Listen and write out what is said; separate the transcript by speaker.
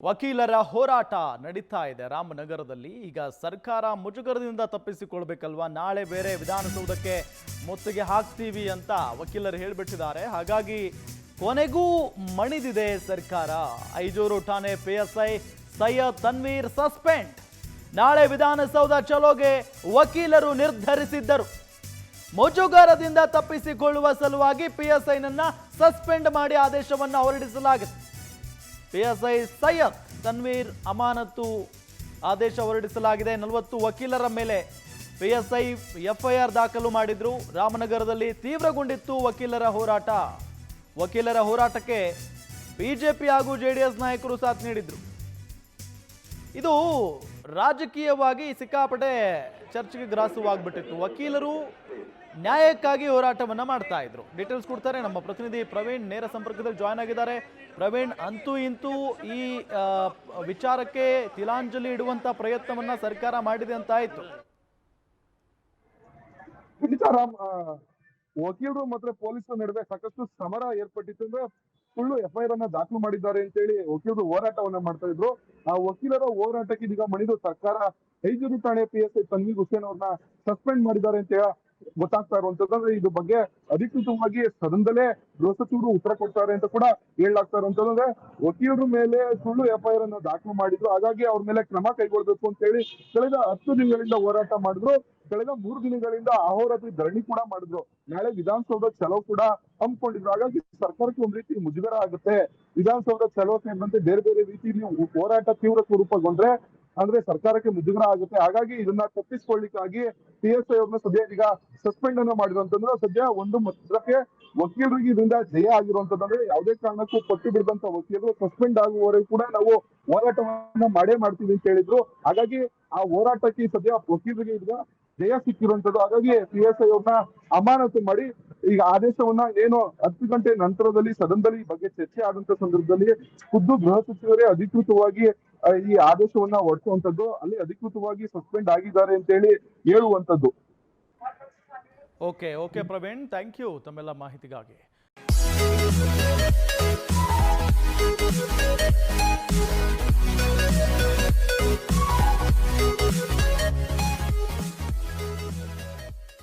Speaker 1: ವಕೀಲರ ಹೋರಾಟ ನಡೀತಾ ಇದೆ ರಾಮನಗರದಲ್ಲಿ. ಈಗ ಸರ್ಕಾರ ಮುಜುಗರದಿಂದ ತಪ್ಪಿಸಿಕೊಳ್ಬೇಕಲ್ವಾ, ನಾಳೆ ಬೇರೆ ವಿಧಾನಸೌಧಕ್ಕೆ ಮುತ್ತಿಗೆ ಹಾಕ್ತೀವಿ ಅಂತ ವಕೀಲರು ಹೇಳಿಬಿಟ್ಟಿದ್ದಾರೆ. ಹಾಗಾಗಿ ಕೊನೆಗೂ ಮಣಿದಿದೆ ಸರ್ಕಾರ. ಐಜೂರು ಠಾಣೆ ಪಿಎಸ್ಐ ಸೈಯದ್ ತನ್ವೀರ್ ಸಸ್ಪೆಂಡ್. ನಾಳೆ ವಿಧಾನಸೌಧ ಚಲೋಗೆ ವಕೀಲರು ನಿರ್ಧರಿಸಿದ್ದರು. ಮುಜುಗರದಿಂದ ತಪ್ಪಿಸಿಕೊಳ್ಳುವ ಸಲುವಾಗಿ ಪಿಎಸ್ಐನನ್ನ ಸಸ್ಪೆಂಡ್ ಮಾಡಿ ಆದೇಶವನ್ನು ಹೊರಡಿಸಲಾಗಿದೆ. ಪಿಎಸ್ಐ ಸೈಯದ್ ತನ್ವೀರ್ ಅಮಾನತು ಆದೇಶ ಹೊರಡಿಸಲಾಗಿದೆ. 40 ವಕೀಲರ ಮೇಲೆ ಪಿಎಸ್ಐ ಎಫ್ಐಆರ್ ದಾಖಲು ಮಾಡಿದ್ರು. ರಾಮನಗರದಲ್ಲಿ ತೀವ್ರಗೊಂಡಿತ್ತು ವಕೀಲರ ಹೋರಾಟ. ವಕೀಲರ ಹೋರಾಟಕ್ಕೆ ಬಿಜೆಪಿ ಹಾಗೂ ಜೆಡಿಎಸ್ ನಾಯಕರು ಸಾಥ್ ನೀಡಿದ್ರು. ಇದು ರಾಜಕೀಯವಾಗಿ ಸಿಕ್ಕಾಪಟ್ಟೆ ಚರ್ಚೆಗೆ ಗ್ರಾಸವಾಗ್ಬಿಟ್ಟಿತ್ತು. ವಕೀಲರು ನ್ಯಾಯಕ್ಕಾಗಿ ಹೋರಾಟವನ್ನ ಮಾಡ್ತಾ ಇದ್ರು. ಡೀಟೇಲ್ಸ್ ಕೊಡ್ತಾರೆ ನಮ್ಮ ಪ್ರತಿನಿಧಿ ಪ್ರವೀಣ್, ನೇರ ಸಂಪರ್ಕದಲ್ಲಿ ಜಾಯ್ನ್ ಆಗಿದ್ದಾರೆ. ಪ್ರವೀಣ್, ಅಂತೂ ಇಂತೂ ಈ ವಿಚಾರಕ್ಕೆ ತಿಲಾಂಜಲಿ ಇಡುವಂತ ಪ್ರಯತ್ನವನ್ನ ಸರ್ಕಾರ ಮಾಡಿದೆ ಅಂತ ಆಯ್ತು.
Speaker 2: ವಕೀಲರು ಮತ್ತೆ ಪೊಲೀಸರ ನಡುವೆ ಸಾಕಷ್ಟು ಸಮರ ಏರ್ಪಟ್ಟಿತ್ತು. ಅಂದ್ರೆ ಸುಳ್ಳು ಎಫ್ಐಆರ್ ಅನ್ನ ದಾಖಲು ಮಾಡಿದ್ದಾರೆ ಅಂತ ಹೇಳಿ ವಕೀಲರು ಹೋರಾಟವನ್ನ ಮಾಡ್ತಾ ಇದ್ರು. ಆ ವಕೀಲರ ಹೋರಾಟಕ್ಕೆ ಇದೀಗ ಮಣಿದು ಸರ್ಕಾರ ಐಜೂರು ಠಾಣೆ ಪಿಎಸ್ಐ ತನ್ವೀರ್ ಹುಸೇನ್ ಅವ್ರನ್ನ ಸಸ್ಪೆಂಡ್ ಮಾಡಿದ್ದಾರೆ ಅಂತ ಗೊತ್ತಾಗ್ತಾ ಇರುವಂತಂದ್ರೆ ಇದ್ರ ಬಗ್ಗೆ ಅಧಿಕೃತವಾಗಿ ಸದನದಲ್ಲೇ ಗೃಹ ಸಚಿವರು ಉತ್ತರ ಕೊಡ್ತಾರೆ ಅಂತ ಕೂಡ ಹೇಳಲಾಗ್ತಾ ಇರುವಂತಂದ್ರೆ ವಕೀಲರ ಮೇಲೆ ಸುಳ್ಳು ಎಫ್ಐಆರ್ ಅನ್ನ ದಾಖಲು ಮಾಡಿದ್ರು. ಹಾಗಾಗಿ ಅವ್ರ ಮೇಲೆ ಕ್ರಮ ಕೈಗೊಳ್ಬೇಕು ಅಂತ ಹೇಳಿ ಕಳೆದ 10 ದಿನಗಳಿಂದ ಹೋರಾಟ ಮಾಡಿದ್ರು. ಕಳೆದ 3 ದಿನಗಳಿಂದ ಅಹೋರಾತ್ರಿ ಧರಣಿ ಕೂಡ ಮಾಡಿದ್ರು. ನಾಳೆ ವಿಧಾನಸೌಧ ಚಲೋ ಕೂಡ ಹಮ್ಮಿಕೊಂಡಿದ್ರು. ಹಾಗಾಗಿ ಸರ್ಕಾರಕ್ಕೆ ಒಂದ್ ರೀತಿ ಮುಜುಗರ ಆಗುತ್ತೆ. ವಿಧಾನಸೌಧ ಚಲೋ ಸೇರಿದಂತೆ ಬೇರೆ ಬೇರೆ ರೀತಿಯಲ್ಲಿ ಹೋರಾಟ ತೀವ್ರ ಸ್ವರೂಪಗೊಂಡ್ರೆ ಅಂದ್ರೆ ಸರ್ಕಾರಕ್ಕೆ ಮುಜುಗರ ಆಗುತ್ತೆ. ಹಾಗಾಗಿ ಇದನ್ನ ತಪ್ಪಿಸ್ಕೊಳ್ಳಿಕ್ಕಾಗಿ ಪಿಎಸ್ಐ ಅವ್ರನ್ನ ಸದ್ಯ ಈಗ ಸಸ್ಪೆಂಡ್ ಅನ್ನ ಮಾಡಿರುವಂತಂದ್ರೆ ಸದ್ಯ ಒಂದು ಮತಕ್ಕೆ ವಕೀಲರಿಗೆ ಇದರಿಂದ ಜಯ ಆಗಿರುವಂತಂದ್ರೆ ಯಾವುದೇ ಕಾರಣಕ್ಕೂ ಪಟ್ಟು ಬಿಡದಂತ ವಕೀಲರು ಸಸ್ಪೆಂಡ್ ಆಗುವವರೆಗೂ ಕೂಡ ನಾವು ಹೋರಾಟವನ್ನ ಮಾಡ್ತೀವಿ ಅಂತ ಹೇಳಿದ್ರು. ಹಾಗಾಗಿ ಆ ಹೋರಾಟಕ್ಕೆ ಸದ್ಯ ವಕೀಲರಿಗೆ ಈಗ ಜಯ ಸಿಕ್ಕಿರುವಂತದ್ದು. ಹಾಗಾಗಿ ಪಿಎಸ್ಐ ಅವ್ರನ್ನ ಅಮಾನತು ಮಾಡಿ ಈಗ ಆದೇಶವನ್ನ ಏನು 10 ಗಂಟೆ ನಂತರದಲ್ಲಿ ಸದನದಲ್ಲಿ ಈ ಬಗ್ಗೆ ಚರ್ಚೆ ಆದಂತ ಸಂದರ್ಭದಲ್ಲಿ ಖುದ್ದು ಗೃಹ ಸಚಿವರೇ ಅಧಿಕೃತವಾಗಿ ಈ ಆದೇಶವನ್ನ ಹೊರಡಿಸುವಂತದ್ದು, ಅಲ್ಲಿ ಅಧಿಕೃತವಾಗಿ ಸಸ್ಪೆಂಡ್ ಆಗಿದ್ದಾರೆ ಅಂತ ಹೇಳಿ ಹೇಳುವಂತದ್ದು.
Speaker 1: ಓಕೆ ಪ್ರವೀಣ್, ಥ್ಯಾಂಕ್ ಯು ತಮ್ಮೆಲ್ಲ ಮಾಹಿತಿಗಾಗಿ.